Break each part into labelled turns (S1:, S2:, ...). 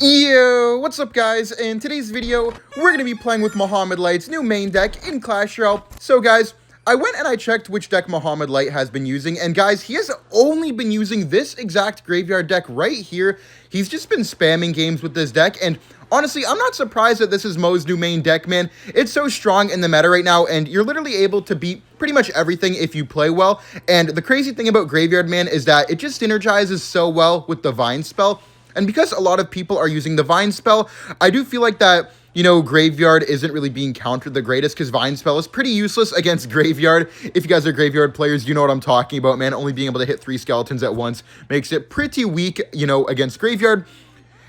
S1: Yo, what's up guys? In today's video, we're going to be playing with Mohamed Light's new main deck in Clash Royale. So guys, I went and I checked which deck Mohamed Light has been using, and guys, he has only been using this exact graveyard deck right here. He's just been spamming games with this deck, and honestly, I'm not surprised that this is Mo's new main deck, man. It's so strong in the meta right now, and you're literally able to beat pretty much everything if you play well. And the crazy thing about Graveyard, man, is that it just synergizes so well with the Vine spell. And because a lot of people are using the Vine spell, I do feel like that, you know, Graveyard isn't really being countered the greatest because Vine spell is pretty useless against Graveyard. If you guys are Graveyard players, you know what I'm talking about, man. Only being able to hit 3 skeletons at once makes it pretty weak, you know, against Graveyard.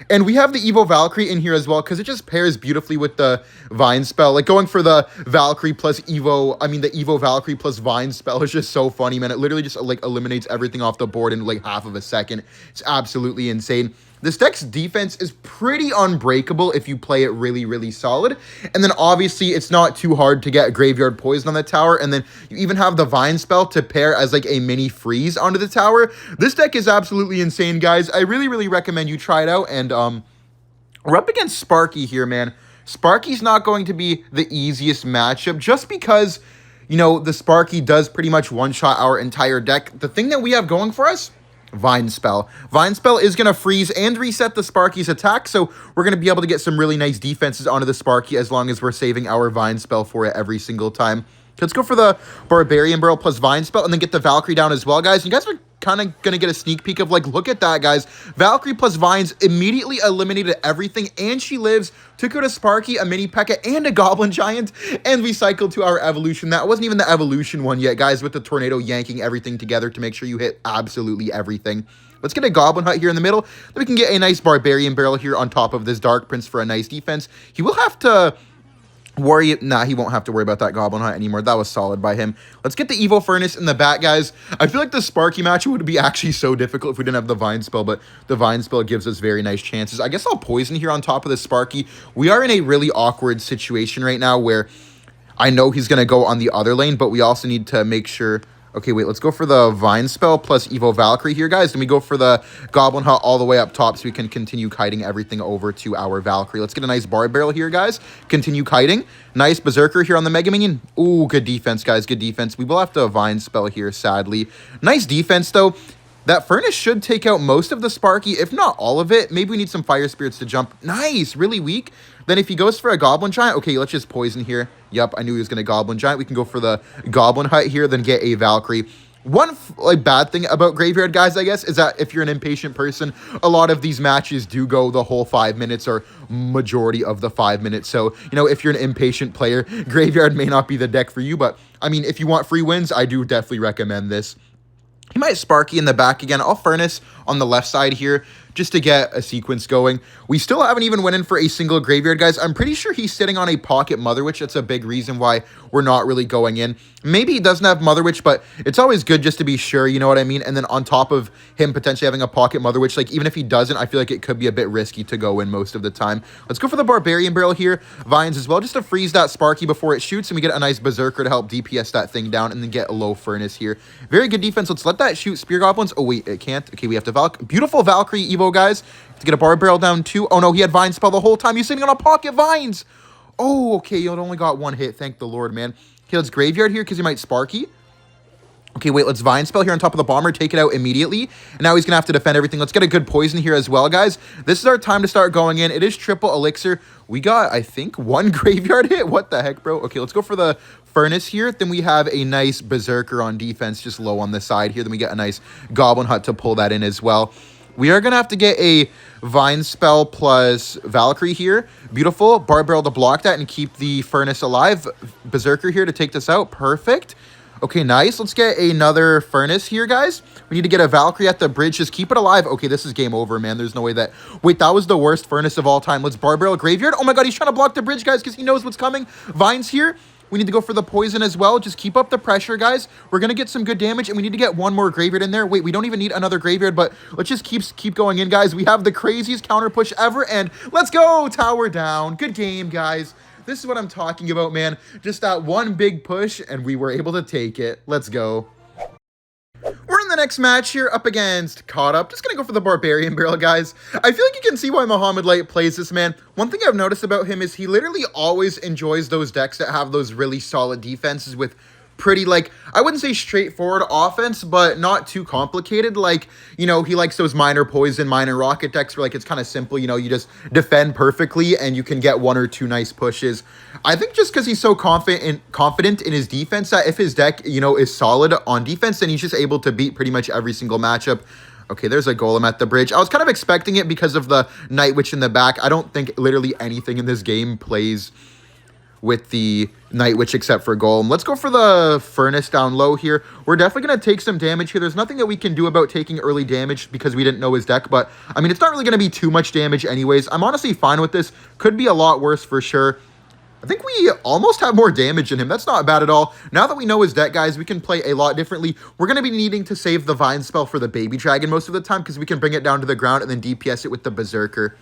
S1: And we have the Evo Valkyrie in here as well because it just pairs beautifully with the Vine spell. Like going for the Valkyrie plus Evo, the Evo Valkyrie plus Vine spell is just so funny, man. It literally just like eliminates everything off the board in like half of a second. It's absolutely insane. This deck's defense is pretty unbreakable if you play it really, really solid. And then obviously it's not too hard to get Graveyard Poison on the tower. And then you even have the Vine spell to pair as like a mini freeze onto the tower. This deck is absolutely insane, guys. I really, really recommend you try it out. And we're up against Sparky here, man. Sparky's not going to be the easiest matchup just because, you know, the Sparky does pretty much one-shot our entire deck. The thing that we have going for us, Vine Spell. Vine Spell is going to freeze and reset the Sparky's attack, so we're going to be able to get some really nice defenses onto the Sparky as long as we're saving our Vine Spell for it every single time. Let's go for the Barbarian Barrel plus Vine Spell and then get the Valkyrie down as well, guys. You guys are kind of going to get a sneak peek of, like, look at that, guys. Valkyrie plus Vines immediately eliminated everything, and she lives. Took her to Sparky, a mini P.E.K.K.A, and a Goblin Giant, and we cycled to our evolution. That wasn't even the evolution one yet, guys, with the Tornado yanking everything together to make sure you hit absolutely everything. Let's get a Goblin Hut here in the middle. Then we can get a nice Barbarian Barrel here on top of this Dark Prince for a nice defense. He will have to he won't have to worry about that Goblin Hut anymore. That was solid by him. Let's get the Evo Furnace in the back, guys. I feel like the Sparky match would be actually so difficult if we didn't have the Vine Spell, but the Vine Spell gives us very nice chances. I guess I'll Poison here on top of the Sparky. We are in a really awkward situation right now where I know he's going to go on the other lane, but we also need to make sure... Okay, wait, let's go for the Vine Spell plus Evo Valkyrie here, guys. Then we go for the Goblin Hut all the way up top so we can continue kiting everything over to our Valkyrie. Let's get a nice Bar Barrel here, guys. Continue kiting. Nice Berserker here on the Mega Minion. Ooh, good defense, guys. Good defense. We will have to Vine Spell here, sadly. Nice defense, though. That Furnace should take out most of the Sparky, if not all of it. Maybe we need some Fire Spirits to jump. Nice, really weak. Then if he goes for a Goblin Giant, okay, let's just Poison here. Yep, I knew he was going to Goblin Giant. We can go for the Goblin Hut here, then get a Valkyrie. One bad thing about Graveyard, guys, I guess, is that if you're an impatient person, a lot of these matches do go the whole 5 minutes or majority of the 5 minutes. So, you know, if you're an impatient player, Graveyard may not be the deck for you. But, I mean, if you want free wins, I do definitely recommend this. He might Sparky in the back again. I'll Furnace on the left side here just to get a sequence going. We still haven't even went in for a single Graveyard, guys. I'm pretty sure he's sitting on a Pocket Mother Witch. That's a big reason why we're not really going in. Maybe he doesn't have Mother Witch, but it's always good just to be sure, you know what I mean? And then on top of him potentially having a Pocket Mother Witch, like even if he doesn't, I feel like it could be a bit risky to go in most of the time. Let's go for the Barbarian Barrel here. Vines as well, just to freeze that Sparky before it shoots, and we get a nice Berserker to help DPS that thing down, and then get a low Furnace here. Very good defense. Let's let that shoot Spear Goblins. Oh, wait, it can't. Okay, we have to beautiful Valkyrie Evo, guys. To get a Bar Barrel down too. Oh no, he had Vine Spell the whole time. He's sitting on a Pocket Vines. Oh, okay, it only got one hit. Thank the Lord, man. Okay, let's Graveyard here because he might Sparky. Okay, wait, let's Vine Spell here on top of the Bomber. Take it out immediately. And now he's going to have to defend everything. Let's get a good Poison here as well, guys. This is our time to start going in. It is triple Elixir. We got, I think, one Graveyard hit. What the heck, bro? Okay, let's go for the Furnace here. Then we have a nice Berserker on defense, just low on the side here. Then we get a nice Goblin Hut to pull that in as well. We are going to have to get a Vine Spell plus Valkyrie here. Beautiful. Bar Barrel to block that and keep the Furnace alive. Berserker here to take this out. Perfect. Okay, nice. Let's get another Furnace here, guys. We need to get a Valkyrie at the bridge. Just keep it alive. Okay, this is game over, man. There's no way that... Wait, that was the worst Furnace of all time. Let's Bar Barrel Graveyard. Oh my god, he's trying to block the bridge, guys, because he knows what's coming. Vines here. We need to go for the Poison as well. Just keep up the pressure, guys. We're going to get some good damage, and we need to get one more Graveyard in there. Wait, we don't even need another Graveyard, but let's just keep going in, guys. We have the craziest counter push ever, and let's go! Tower down. Good game, guys. This is what I'm talking about, man. Just that one big push, and we were able to take it. Let's go. We're in the next match here up against Caught Up. Just gonna go for the Barbarian Barrel, guys. I feel like you can see why Mohamed Light plays this, man. One thing I've noticed about him is he literally always enjoys those decks that have those really solid defenses with pretty, like, I wouldn't say straightforward offense, but not too complicated. Like, you know, he likes those minor poison, minor rocket decks where, like, it's kind of simple. You know, you just defend perfectly and you can get 1 or 2 nice pushes. I think just because he's so confident in his defense that if his deck, you know, is solid on defense, then he's just able to beat pretty much every single matchup. Okay, there's a Golem at the bridge. I was kind of expecting it because of the Night Witch in the back. I don't think literally anything in this game plays with the Night Witch except for Golem. Let's go for the Furnace down low here. We're definitely going to take some damage here. There's nothing that we can do about taking early damage because we didn't know his deck, but I mean, it's not really going to be too much damage anyways. I'm honestly fine with this. Could be a lot worse for sure. I think we almost have more damage in him. That's not bad at all. Now that we know his deck, guys, we can play a lot differently. We're going to be needing to save the Vine spell for the Baby Dragon most of the time because we can bring it down to the ground and then DPS it with the Berserker.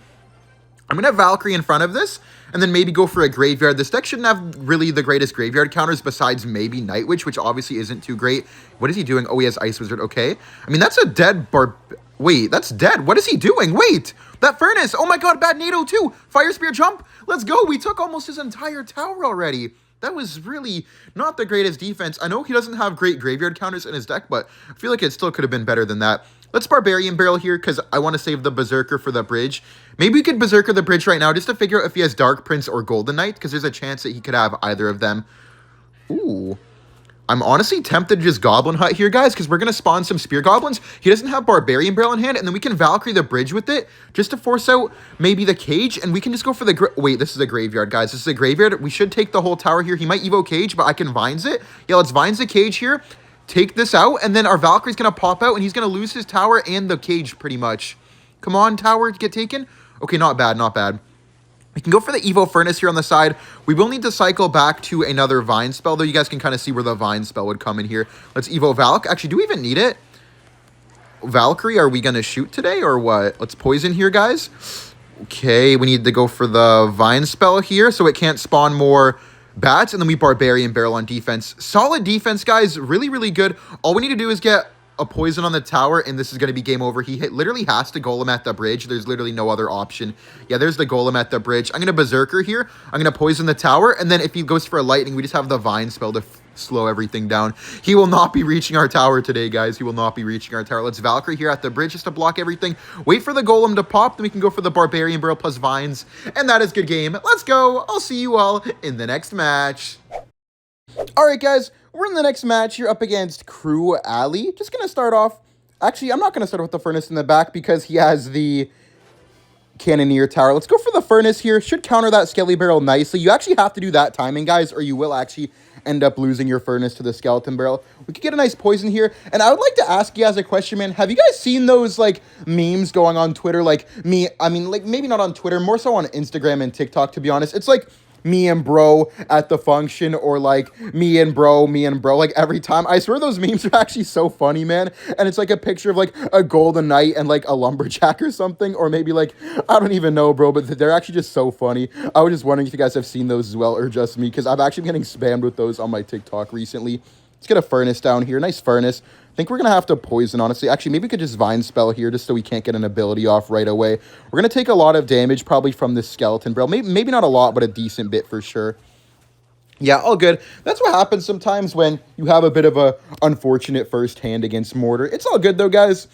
S1: I'm going to have Valkyrie in front of this, and then maybe go for a Graveyard. This deck shouldn't have really the greatest Graveyard counters besides maybe Night Witch, which obviously isn't too great. What is he doing? Oh, he has Ice Wizard. Okay. I mean, that's a dead Wait, that's dead. What is he doing? Wait, that Furnace. Oh my god, bad NATO too. Fire Spear jump. Let's go. We took almost his entire tower already. That was really not the greatest defense. I know he doesn't have great Graveyard counters in his deck, but I feel like it still could have been better than that. Let's Barbarian Barrel here because I want to save the Berserker for the bridge. Maybe we could Berserker the bridge right now just to figure out if he has Dark Prince or Golden Knight because there's a chance that he could have either of them. Ooh. I'm honestly tempted to just Goblin Hut here, guys, because we're going to spawn some Spear Goblins. He doesn't have Barbarian Barrel in hand, and then we can Valkyrie the bridge with it just to force out maybe the Cage, and we can just go for the... Wait, this is a Graveyard, guys. This is a Graveyard. We should take the whole tower here. He might Evo Cage, but I can Vines it. Yeah, let's Vines the Cage here. Take this out, and then our Valkyrie's going to pop out, and he's going to lose his tower and the Cage pretty much. Come on, tower, get taken. Okay, not bad, not bad. We can go for the Evo Furnace here on the side. We will need to cycle back to another Vine spell, though you guys can kind of see where the Vine spell would come in here. Let's Evo Valk. Actually, do we even need it? Valkyrie, are we going to shoot today or what? Let's poison here, guys. Okay, we need to go for the Vine spell here so it can't spawn more bats, and then we Barbarian Barrel on defense. Solid defense, guys. Really, really good. All we need to do is get a poison on the tower, and this is going to be game over. He literally has to Golem at the bridge. There's literally no other option. Yeah, there's the Golem at the bridge. I'm going to Berserker here. I'm going to poison the tower, and then if he goes for a Lightning, we just have the Vine spell to slow everything down. He will not be reaching our tower today, guys. He will not be reaching our tower. Let's Valkyrie here at the bridge just to block everything. Wait for the Golem to pop, then we can go for the Barbarian Barrel plus Vines, and that is good game. Let's go. I'll see you all in the next match. All right, guys. We're in the next match. You're up against Crew Alley. Just going to start off. Actually, I'm not going to start with the Furnace in the back because he has the Cannoneer Tower. Let's go for the Furnace here. Should counter that Skelly Barrel nicely. You actually have to do that timing, guys, or you will actually end up losing your Furnace to the Skeleton Barrel. We could get a nice poison here. And I would like to ask you guys a question, man. Have you guys seen those, like, memes going on Twitter? Like, like, maybe not on Twitter, more so on Instagram and TikTok, to be honest. It's like me and bro at the function, or like me and bro, like every time. I swear those memes are actually so funny, man. And it's like a picture of like a Golden Knight and like a Lumberjack or something, or maybe like, I don't even know, bro, but they're actually just so funny. I was just wondering if you guys have seen those as well, or just me, because I've actually been getting spammed with those on my TikTok recently. Let's get a Furnace down here. Nice Furnace. I think we're going to have to poison, honestly. Actually, maybe we could just Vine Spell here just so we can't get an ability off right away. We're going to take a lot of damage probably from this Skeleton Barrel. Maybe not a lot, but a decent bit for sure. Yeah, all good. That's what happens sometimes when you have a bit of a unfortunate first hand against Mortar. It's all good, though, guys.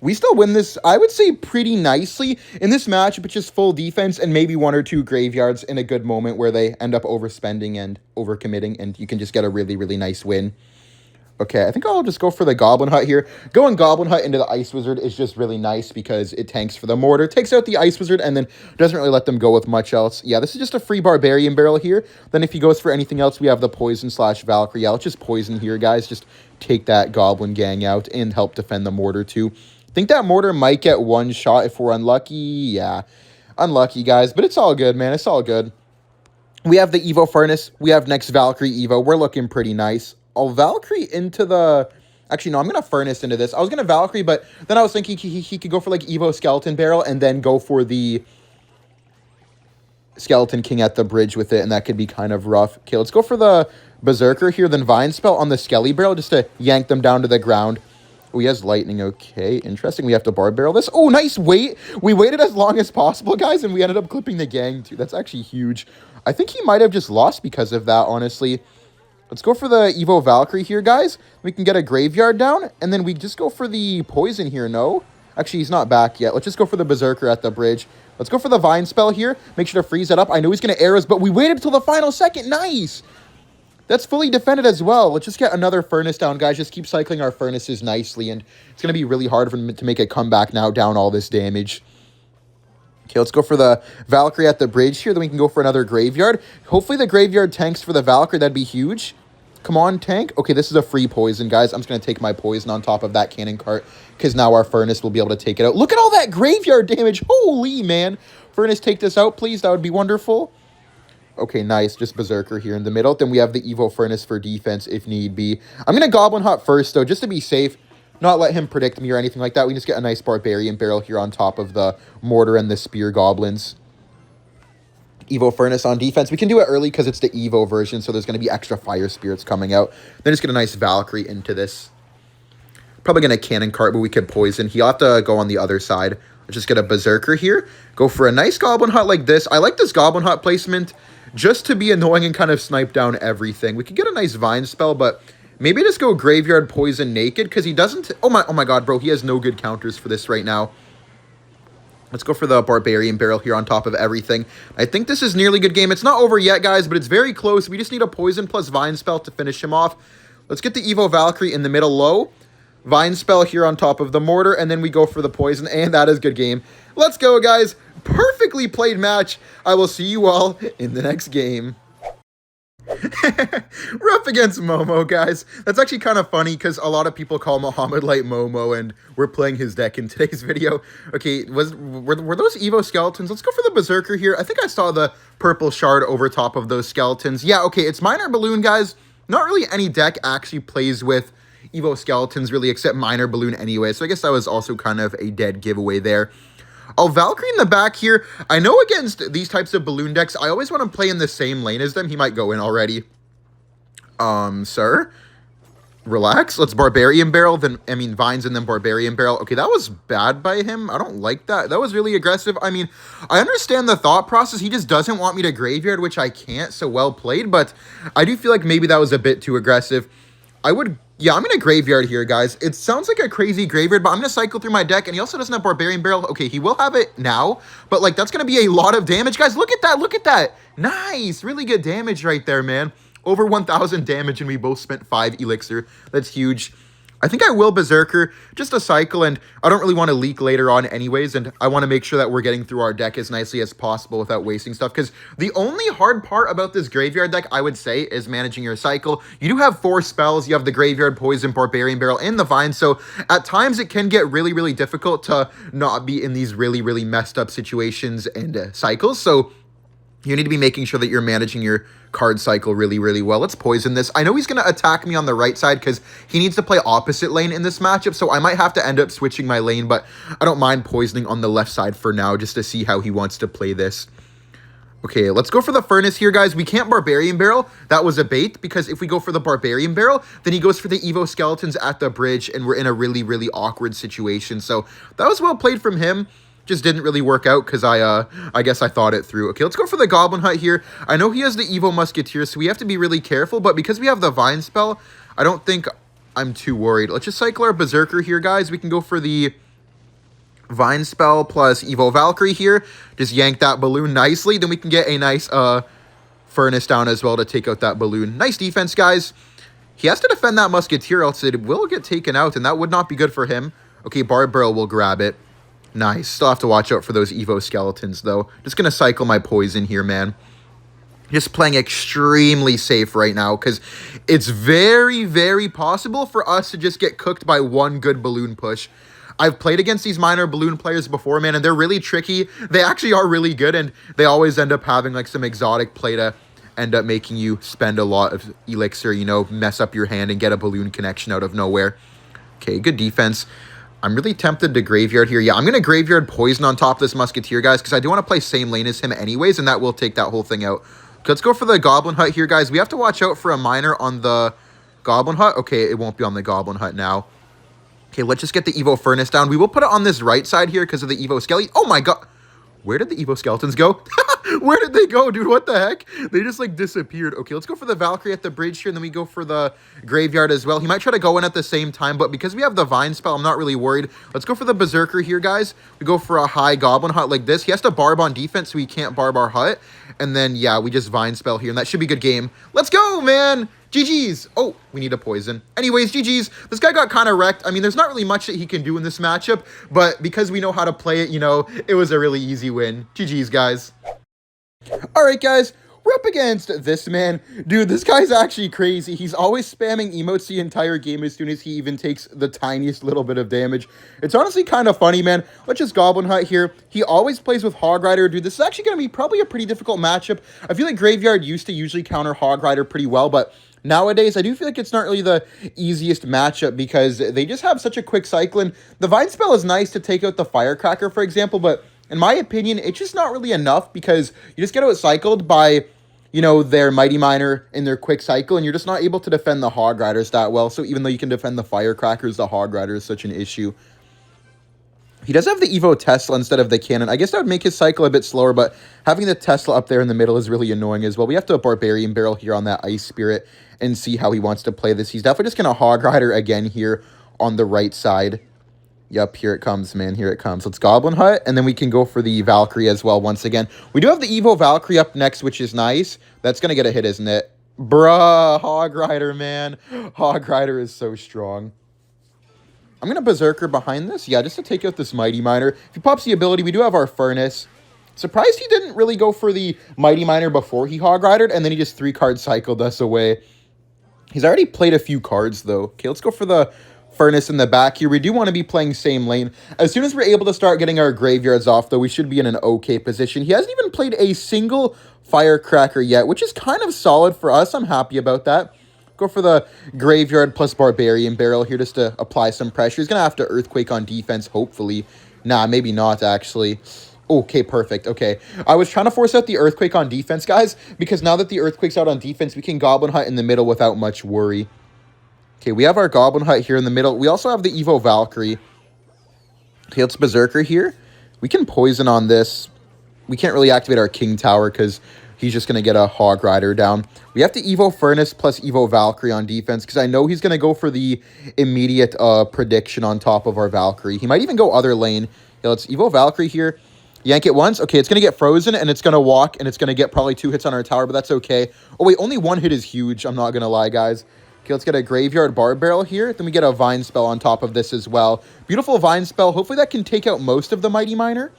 S1: We still win this, I would say, pretty nicely in this match, but just full defense and maybe 1 or 2 graveyards in a good moment where they end up overspending and overcommitting, and you can just get a really, really nice win. Okay, I think I'll just go for the Goblin Hut here. Going Goblin Hut into the Ice Wizard is just really nice because it tanks for the Mortar, takes out the Ice Wizard, and then doesn't really let them go with much else. Yeah, this is just a free Barbarian Barrel here. Then if he goes for anything else, we have the Poison / Valkyrie. Yeah, let's just Poison here, guys. Just take that Goblin gang out and help defend the Mortar, too. I think that Mortar might get 1 shot if we're unlucky. Yeah, unlucky, guys, but it's all good, man. It's all good. We have the Evo Furnace. We have next Valkyrie Evo. We're looking pretty nice. I'll Valkyrie into the... Actually, no, I'm going to Furnace into this. I was going to Valkyrie, but then I was thinking he could go for, like, Evo Skeleton Barrel and then go for the Skeleton King at the bridge with it, and that could be kind of rough. Okay, let's go for the Berserker here, then Vine Spell on the Skelly Barrel just to yank them down to the ground. Oh, he has lightning. Okay, interesting. We have to bar barrel this. Oh, nice wait. We waited as long as possible, guys, and we ended up clipping the gang, too. That's actually huge. I think he might have just lost because of that, honestly. Let's go for the Evo Valkyrie here, guys. We can get a graveyard down, and then we just go for the poison here, no? Actually, he's not back yet. Let's just go for the Berserker at the bridge. Let's go for the Vine spell here. Make sure to freeze that up. I know he's going to arrows, but we waited until the final second. Nice! That's fully defended as well. Let's just get another furnace down, guys. Just keep cycling our furnaces nicely, and it's going to be really hard for them to make a comeback now down all this damage. Okay, let's go for the Valkyrie at the bridge here. Then we can go for another graveyard. Hopefully the graveyard tanks for the Valkyrie. That'd be huge. Come on, tank. Okay, this is a free poison, guys. I'm just going to take my poison on top of that cannon cart because now our furnace will be able to take it out. Look at all that graveyard damage. Holy, man. Furnace, take this out, please. That would be wonderful. Okay, nice. Just Berserker here in the middle. Then we have the Evo Furnace for defense if need be. I'm going to Goblin Hut first, though, just to be safe. Not let him predict me or anything like that. We can just get a nice Barbarian Barrel here on top of the Mortar and the Spear Goblins. Evo Furnace on defense. We can do it early because it's the Evo version, so there's going to be extra Fire Spirits coming out. Then just get a nice Valkyrie into this. Probably going to Cannon Cart, but we could Poison. He'll have to go on the other side. Let's just get a Berserker here. Go for a nice Goblin Hut like this. I like this Goblin Hut placement just to be annoying and kind of snipe down everything. We could get a nice Vine spell, but maybe just go Graveyard Poison naked because he doesn't... Oh my god, bro. He has no good counters for this right now. Let's go for the Barbarian Barrel here on top of everything. I think this is nearly good game. It's not over yet, guys, but it's very close. We just need a Poison plus Vine spell to finish him off. Let's get the Evo Valkyrie in the middle low. Vine spell here on top of the Mortar, and then we go for the Poison, and that is good game. Let's go, guys. Perfectly played match. I will see you all in the next game. We're up against Momo, guys. That's actually kind of funny because a lot of people call Mohamed Light Momo, and we're playing his deck in today's video. Okay, were those Evo skeletons? Let's go for the Berserker here. I think I saw the purple shard over top of those skeletons. Yeah, okay, it's Minor Balloon, guys. Not really any deck actually plays with Evo skeletons, really, except Minor Balloon anyway. So I guess that was also kind of a dead giveaway there. Oh, Valkyrie in the back here. I know against these types of balloon decks, I always want to play in the same lane as them. He might go in already. Sir? Relax. Let's Barbarian Barrel, then, I mean, Vines and then Barbarian Barrel. Okay, that was bad by him. I don't like that. That was really aggressive. I mean, I understand the thought process. He just doesn't want me to Graveyard, which I can't, so well played. But I do feel like maybe that was a bit too aggressive. Yeah, I'm going to Graveyard here, guys. It sounds like a crazy Graveyard, but I'm going to cycle through my deck, and he also doesn't have Barbarian Barrel. Okay, he will have it now, but, like, that's going to be a lot of damage. Guys, look at that. Look at that. Nice. Really good damage right there, man. Over 1,000 damage, and we both spent 5 Elixir. That's huge. I think I will Berserker, just a cycle, and I don't really want to leak later on anyways, and I want to make sure that we're getting through our deck as nicely as possible without wasting stuff, because the only hard part about this Graveyard deck, I would say, is managing your cycle. You do have 4 spells. You have the Graveyard, Poison, Barbarian Barrel, and the Vine, so at times it can get really, really difficult to not be in these really, really messed up situations and cycles, so you need to be making sure that you're managing your card cycle really, really well. Let's Poison this. I know he's going to attack me on the right side because he needs to play opposite lane in this matchup, so I might have to end up switching my lane, but I don't mind poisoning on the left side for now just to see how he wants to play this. Okay, let's go for the Furnace here, guys. We can't Barbarian Barrel. That was a bait, because if we go for the Barbarian Barrel, then he goes for the Evo Skeletons at the bridge, and we're in a really, really awkward situation. So that was well played from him. Just didn't really work out because I guess I thought it through. Okay, let's go for the Goblin Hut here. I know he has the Evo Musketeer, so we have to be really careful, but because we have the Vine spell, I don't think I'm too worried. Let's just cycle our Berserker here, guys. We can go for the Vine spell plus Evo Valkyrie here. Just yank that balloon nicely. Then we can get a nice Furnace down as well to take out that balloon. Nice defense, guys. He has to defend that Musketeer, else it will get taken out, and that would not be good for him. Okay, Barbarrel will grab it. Nice. Still have to watch out for those Evo Skeletons, though. Just going to cycle my Poison here, man. Just playing extremely safe right now, because it's very, very possible for us to just get cooked by one good balloon push. I've played against these Minor Balloon players before, man, and they're really tricky. They actually are really good, and they always end up having, like, some exotic play to end up making you spend a lot of Elixir, you know, mess up your hand and get a balloon connection out of nowhere. Okay, good defense. I'm really tempted to Graveyard here. Yeah, I'm going to Graveyard Poison on top of this Musketeer, guys, because I do want to play same lane as him anyways, and that will take that whole thing out. Okay, let's go for the Goblin Hut here, guys. We have to watch out for a Minor on the Goblin Hut. Okay, it won't be on the Goblin Hut now. Okay, let's just get the Evo Furnace down. We will put it on this right side here because of the Evo Skelly. Oh my god. Where did the Evo Skeletons go? Where did they go, dude? What the heck? They just, like, disappeared. Okay, let's go for the Valkyrie at the bridge here, and then we go for the Graveyard as well. He might try to go in at the same time, but because we have the Vine spell, I'm not really worried. Let's go for the Berserker here, guys. We go for a high Goblin Hut like this. He has to barb on defense, so he can't barb our hut. And then, yeah, we just Vine spell here, and that should be a good game. Let's go, man! GG's. Oh, we need a poison. Anyways, GG's. This guy got kind of wrecked. I mean, there's not really much that he can do in this matchup, but because we know how to play it, you know, it was a really easy win. GG's, guys. All right, guys. We're up against this man. Dude, this guy's actually crazy. He's always spamming emotes the entire game as soon as he even takes the tiniest little bit of damage. It's honestly kind of funny, man. Let's just Goblin Hut here. He always plays with Hog Rider. Dude, this is actually going to be probably a pretty difficult matchup. I feel like Graveyard used to usually counter Hog Rider pretty well, but nowadays, I do feel like it's not really the easiest matchup because they just have such a quick cycle. And the Vine spell is nice to take out the Firecracker, for example, but in my opinion, it's just not really enough because you just get outcycled by, you know, their Mighty Miner in their quick cycle, and you're just not able to defend the Hog Riders that well. So even though you can defend the Firecrackers, the Hog Rider is such an issue. He does have the Evo Tesla instead of the Cannon. I guess that would make his cycle a bit slower, but having the Tesla up there in the middle is really annoying as well. We have to Barbarian Barrel here on that Ice Spirit and see how he wants to play this. He's definitely just going to Hog Rider again here on the right side. Yep, here it comes, man. Here it comes. Let's Goblin Hut, and then we can go for the Valkyrie as well once again. We do have the Evo Valkyrie up next, which is nice. That's going to get a hit, isn't it? Bruh, Hog Rider, man. Hog Rider is so strong. I'm going to Berserker behind this. Yeah, just to take out this Mighty Miner. If he pops the ability, we do have our Furnace. Surprised he didn't really go for the Mighty Miner before he Hog Ridered, and then he just 3-card cycled us away. He's already played a few cards, though. Okay, let's go for the Furnace in the back here. We do want to be playing same lane. As soon as we're able to start getting our Graveyards off, though, we should be in an okay position. He hasn't even played a single Firecracker yet, which is kind of solid for us. I'm happy about that. Go for the Graveyard plus Barbarian Barrel here just to apply some pressure. He's going to have to Earthquake on defense, hopefully. Nah, maybe not, actually. Okay, perfect. Okay. I was trying to force out the Earthquake on defense, guys, because now that the Earthquake's out on defense, we can Goblin Hut in the middle without much worry. Okay, we have our Goblin Hut here in the middle. We also have the Evo Valkyrie. Okay, let's Berserker here. We can Poison on this. We can't really activate our King Tower because he's just going to get a Hog Rider down. We have the Evo Furnace plus Evo Valkyrie on defense because I know he's going to go for the immediate prediction on top of our Valkyrie. He might even go other lane. Yeah, let's Evo Valkyrie here. Yank it once. Okay, it's going to get frozen, and it's going to walk, and it's going to get probably 2 hits on our tower, but that's okay. Oh, wait, only 1 hit is huge. I'm not going to lie, guys. Okay, let's get a Graveyard Barb Barrel here. Then we get a Vine Spell on top of this as well. Beautiful Vine Spell. Hopefully that can take out most of the Mighty Miner.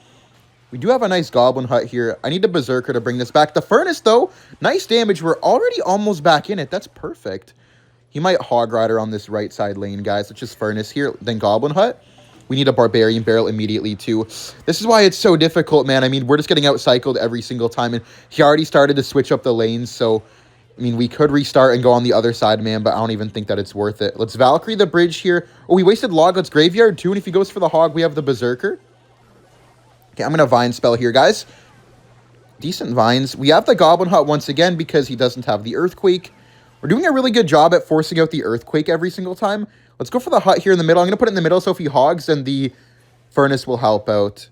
S1: We do have a nice Goblin Hut here. I need a Berserker to bring this back. The Furnace, though, nice damage. We're already almost back in it. That's perfect. He might Hog Rider on this right side lane, guys. Let's just Furnace here, then Goblin Hut. We need a Barbarian Barrel immediately, too. This is why it's so difficult, man. I mean, we're just getting outcycled every single time, and he already started to switch up the lanes, so I mean, we could restart and go on the other side, man, but I don't even think that it's worth it. Let's Valkyrie the bridge here. Oh, we wasted Log. Let's Graveyard, too, and if he goes for the Hog, we have the Berserker. Okay, I'm going to Vine Spell here, guys. Decent Vines. We have the Goblin Hut once again because he doesn't have the Earthquake. We're doing a really good job at forcing out the Earthquake every single time. Let's go for the Hut here in the middle. I'm going to put it in the middle so if he hogs, then the Furnace will help out.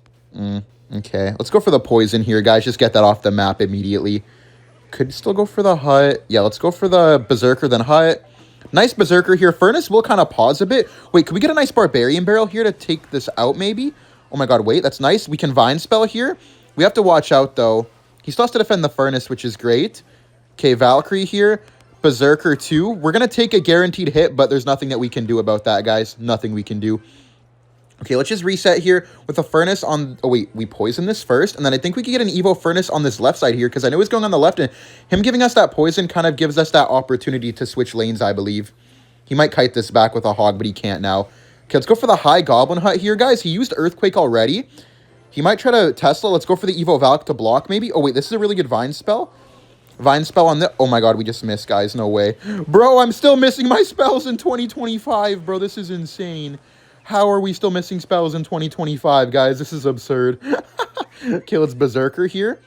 S1: Okay, let's go for the Poison here, guys. Just get that off the map immediately. Could still go for the Hut. Yeah, let's go for the Berserker, then Hut. Nice Berserker here. Furnace will kind of pause a bit. Wait, could we get a nice Barbarian Barrel here to take this out, maybe? Oh my god, wait, that's nice. We can Vine Spell here. We have to watch out, though. He still has to defend the Furnace, which is great. Okay, Valkyrie here. Berserker, too. We're going to take a guaranteed hit, but there's nothing that we can do about that, guys. Nothing we can do. Okay, let's just reset here with a Furnace on... Oh, wait, we poison this first, and then I think we can get an Evo Furnace on this left side here, because I know he's going on the left, and him giving us that poison kind of gives us that opportunity to switch lanes, I believe. He might kite this back with a Hog, but he can't now. Okay, let's go for the high Goblin Hut here, guys. He used Earthquake already. He might try to Tesla. Let's go for the Evo Valk to block, maybe. Oh, wait, this is a really good Vine Spell. Vine Spell on the... Oh, my God, we just missed, guys. No way. Bro, I'm still missing my spells in 2025, bro. This is insane. How are we still missing spells in 2025, guys? This is absurd. Okay, let's Berserker here.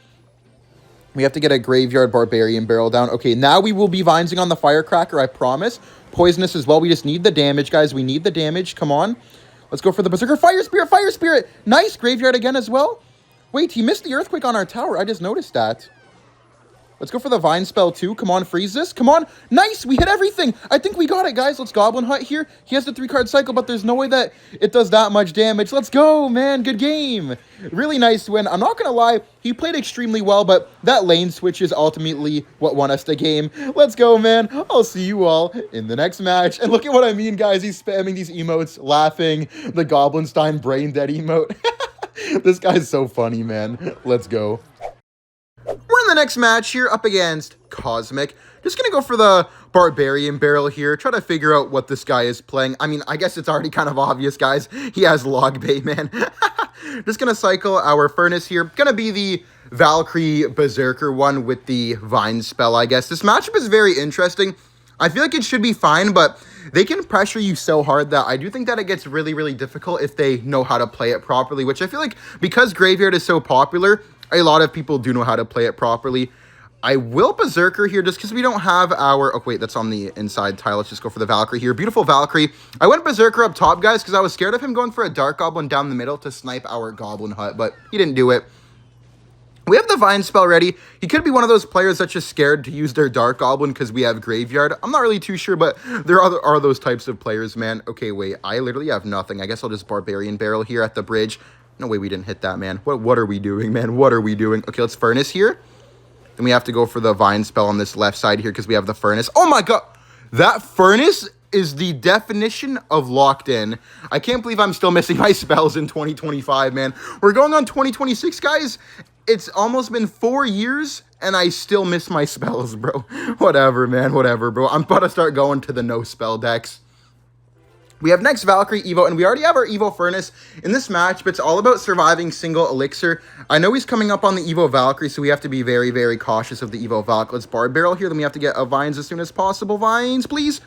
S1: We have to get a Graveyard Barbarian barrel down. Okay, now we will be vinesing on the Firecracker, I promise. Poisonous as well. We just need the damage, guys. We need the damage. Come on. Let's go for the Berserker. Fire Spirit, Fire Spirit. Nice. Graveyard again as well. Wait, he missed the Earthquake on our tower. I just noticed that. Let's go for the Vine spell too. Come on, freeze this. Come on. Nice. We hit everything. I think we got it, guys. Let's Goblin Hut here. He has the 3-card cycle, but there's no way that it does that much damage. Let's go, man. Good game. Really nice win. I'm not going to lie. He played extremely well, but that lane switch is ultimately what won us the game. Let's go, man. I'll see you all in the next match. And look at what I mean, guys. He's spamming these emotes, laughing. The Goblinstein brain dead emote. This guy's so funny, man. Let's go. We're in the next match here up against Cosmic. Just going to go for the Barbarian barrel here. Try to figure out what this guy is playing. I mean, I guess it's already kind of obvious, guys. He has Logbait, man. Just going to cycle our Furnace here. Going to be the Valkyrie Berserker one with the Vine spell, I guess. This matchup is very interesting. I feel like it should be fine, but they can pressure you so hard that I do think that it gets really, really difficult if they know how to play it properly, which I feel like because Graveyard is so popular, a lot of people do know how to play it properly. I will Berserker here just because we don't have our... Oh, wait, that's on the inside tile. Let's just go for the Valkyrie here. Beautiful Valkyrie. I went Berserker up top, guys, because I was scared of him going for a Dark Goblin down the middle to snipe our Goblin Hut, but he didn't do it. We have the Vine spell ready. He could be one of those players that's just scared to use their Dark Goblin because we have Graveyard. I'm not really too sure, but there are those types of players, man. Okay, wait. I literally have nothing. I guess I'll just Barbarian barrel here at the bridge. No way we didn't hit that, man. What are we doing, man? What are we doing? Okay, let's Furnace here. Then we have to go for the Vine spell on this left side here because we have the Furnace. Oh my god! That Furnace is the definition of locked in. I can't believe I'm still missing my spells in 2025, man. We're going on 2026, guys. It's almost been 4 years, and I still miss my spells, bro. Whatever, man. Whatever, bro. I'm about to start going to the no-spell decks. We have next Valkyrie Evo, and we already have our Evo Furnace in this match, but it's all about surviving single Elixir. I know he's coming up on the Evo Valkyrie, so we have to be very, very cautious of the Evo Valk. Let's Barb Barrel here, then we have to get a Vines as soon as possible. Vines, please.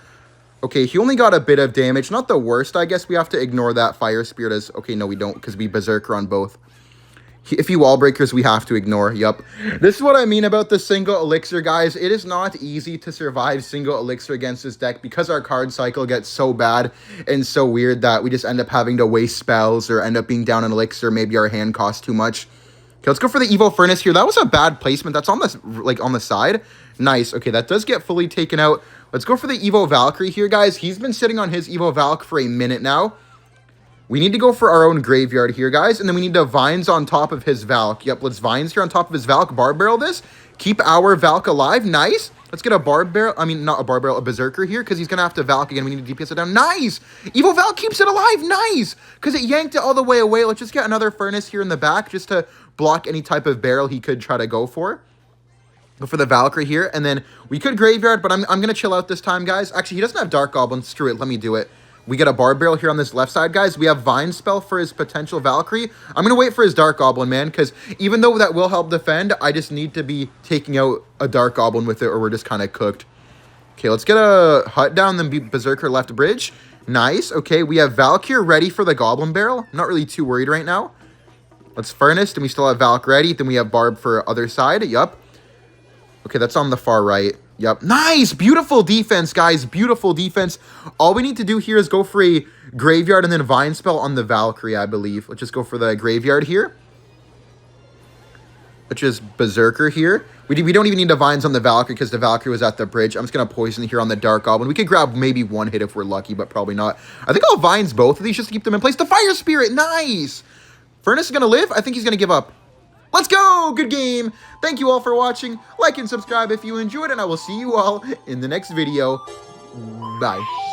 S1: Okay, he only got a bit of damage. Not the worst, I guess. We have to ignore that Fire Spirit as... Okay, no, we don't, because we Berserker on both. If he wall breakers, we have to ignore. Yup. This is what I mean about the single Elixir, guys. It is not easy to survive single Elixir against this deck because our card cycle gets so bad and so weird that we just end up having to waste spells or end up being down an Elixir. Maybe our hand costs too much. Okay, let's go for the Evo Furnace here. That was a bad placement. That's on the, like, on the side. Nice. Okay, that does get fully taken out. Let's go for the Evo Valkyrie here, guys. He's been sitting on his Evo Valk for a minute now. We need to go for our own Graveyard here, guys. And then we need to Vines on top of his Valk. Yep, let's Vines here on top of his Valk. Barb Barrel this. Keep our Valk alive. Nice. Let's get a Barb Barrel. I mean, not a Barb Barrel, a Berserker here. Because he's going to have to Valk again. We need to DPS it down. Nice. Evo Valk keeps it alive. Nice. Because it yanked it all the way away. Let's just get another Furnace here in the back. Just to block any type of barrel he could try to go for. Go for the Valkyrie here. And then we could Graveyard. But I'm going to chill out this time, guys. Actually, he doesn't have Dark Goblin. Screw it. Let me do it. We get a Barb Barrel here on this left side, guys. We have Vine spell for his potential Valkyrie. I'm going to wait for his Dark Goblin, man, because even though that will help defend, I just need to be taking out a Dark Goblin with it or we're just kind of cooked. Okay, let's get a Hut down, then be Berserker left bridge. Nice. Okay, we have Valk here ready for the Goblin Barrel. I'm not really too worried right now. Let's Furnace, then we still have Valk ready. Then we have Barb for other side. Yup. Okay, that's on the far right. Yep. Nice. Beautiful defense, guys. Beautiful defense. All we need to do here is go for a Graveyard and then Vine spell on the Valkyrie, I believe. Let's just go for the Graveyard here. Let's just Berserker here. We don't even need the Vines on the Valkyrie because the Valkyrie was at the bridge. I'm just going to Poison here on the Dark Goblin. We could grab maybe one hit if we're lucky, but probably not. I think I'll Vines both of these just to keep them in place. The Fire Spirit. Nice. Furnace is going to live. I think he's going to give up. Let's go! Good game! Thank you all for watching. Like and subscribe if you enjoyed, and I will see you all in the next video. Bye.